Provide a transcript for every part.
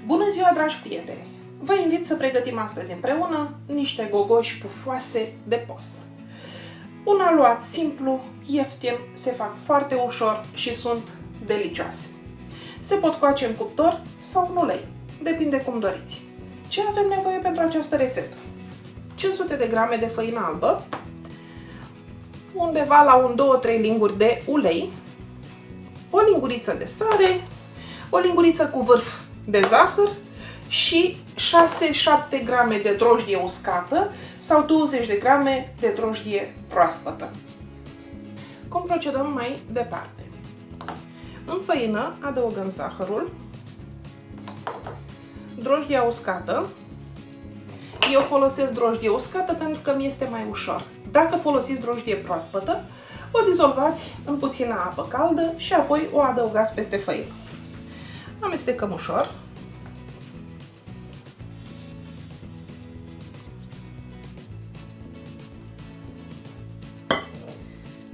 Bună ziua, dragi prieteni! Vă invit să pregătim astăzi împreună niște gogoși pufoase de post. Un aluat simplu, ieftin, se fac foarte ușor și sunt delicioase. Se pot coace în cuptor sau în ulei, depinde cum doriți. Ce avem nevoie pentru această rețetă? 500 de grame de făină albă, undeva la un 2-3 linguri de ulei, o linguriță de sare, o linguriță cu vârf de zahăr și 6-7 grame de drojdie uscată sau 20 de grame de drojdie proaspătă. Cum procedăm mai departe? În făină adăugăm zahărul, drojdia uscată. Eu folosesc drojdie uscată pentru că mi este mai ușor. Dacă folosiți drojdie proaspătă, o dizolvați în puțină apă caldă și apoi o adăugați peste făină. Amestecăm ușor.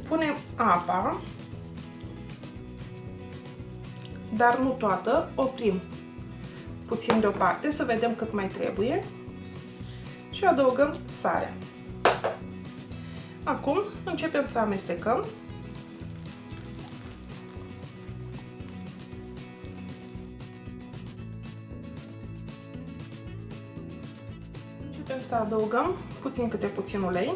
Punem apa, dar nu toată, oprim puțin deoparte să vedem cât mai trebuie și adăugăm sarea. Acum începem să amestecăm. Începem să adăugăm puțin câte puțin ulei.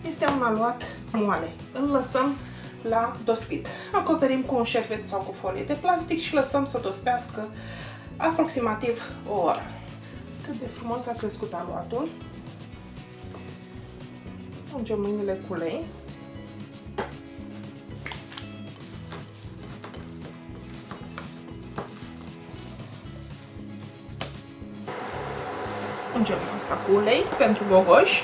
Este un aluat moale. Îl lăsăm la dospit. Acoperim cu un șervet sau cu folie de plastic și lăsăm să dospească aproximativ o oră. Cât de frumos a crescut aluatul. Ungem mâinile cu ulei. Ungem masa cu ulei pentru gogoși.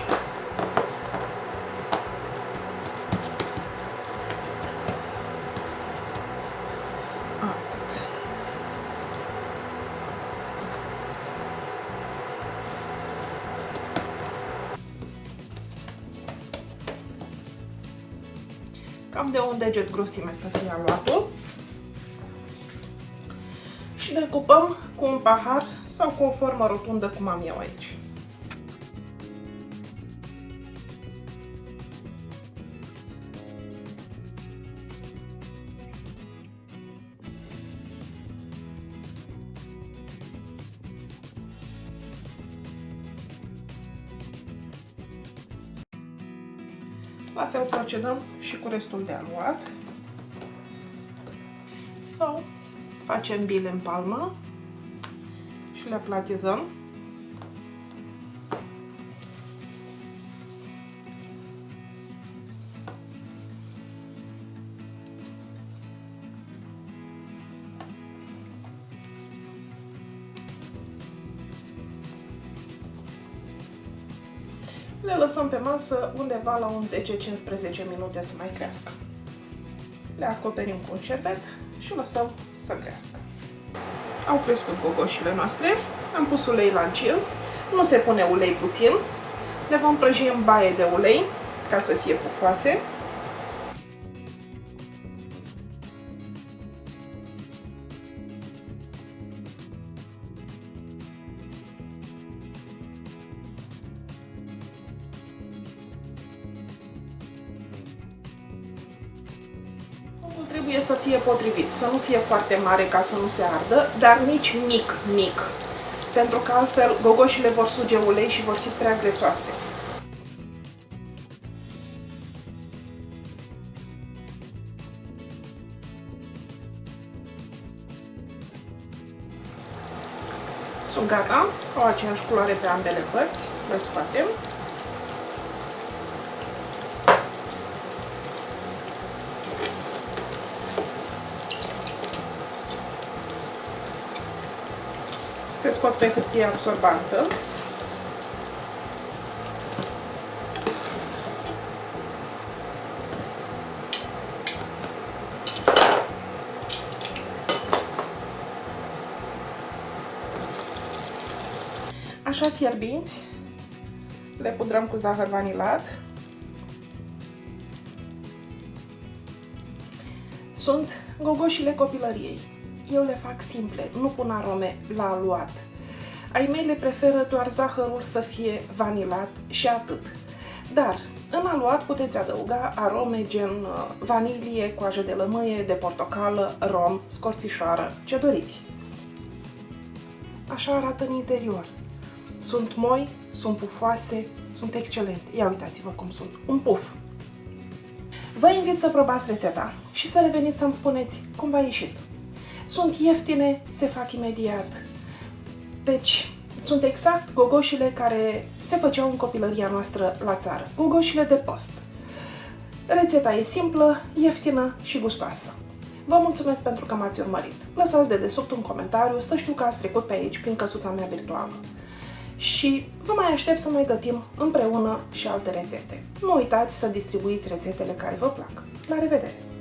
Cam de un deget grosime să fie aluatul și decupăm cu un pahar sau cu o formă rotundă cum am eu aici. La fel procedăm și cu restul de aluat. Sau facem bile în palmă și le aplatizăm. Le lăsăm pe masă undeva la un 10-15 minute să mai crească. Le acoperim cu un șervet și lăsăm să crească. Au crescut gogoșile noastre, am pus ulei la încins, nu se pune ulei puțin, le vom prăji în baie de ulei ca să fie pufoase. Trebuie să fie potrivit, să nu fie foarte mare ca să nu se ardă, dar nici mic, pentru că altfel gogoșile vor suge ulei și vor fi prea grețoase. Sunt gata, au aceeași culoare pe ambele părți, le scoatem. Se scot pe hârtie absorbantă. Așa fierbinți, le pudrăm cu zahăr vanilat. Sunt gogoșile copilăriei. Eu le fac simple, nu pun arome la aluat. Ai mei le preferă doar zahărul să fie vanilat și atât. Dar în aluat puteți adăuga arome gen vanilie, coajă de lămâie, de portocală, rom, scorțișoară, ce doriți. Așa arată în interior. Sunt moi, sunt pufoase, sunt excelente. Ia uitați-vă cum sunt. Un puf. Vă invit să probați rețeta și să reveniți să-mi spuneți cum v-a ieșit. Sunt ieftine, se fac imediat. Deci, sunt exact gogoșile care se făceau în copilăria noastră la țară. Gogoșile de post. Rețeta e simplă, ieftină și gustoasă. Vă mulțumesc pentru că m-ați urmărit. Lăsați de desubt un comentariu să știu că ați trecut pe aici prin căsuța mea virtuală. Și vă mai aștept să mai gătim împreună și alte rețete. Nu uitați să distribuiți rețetele care vă plac. La revedere!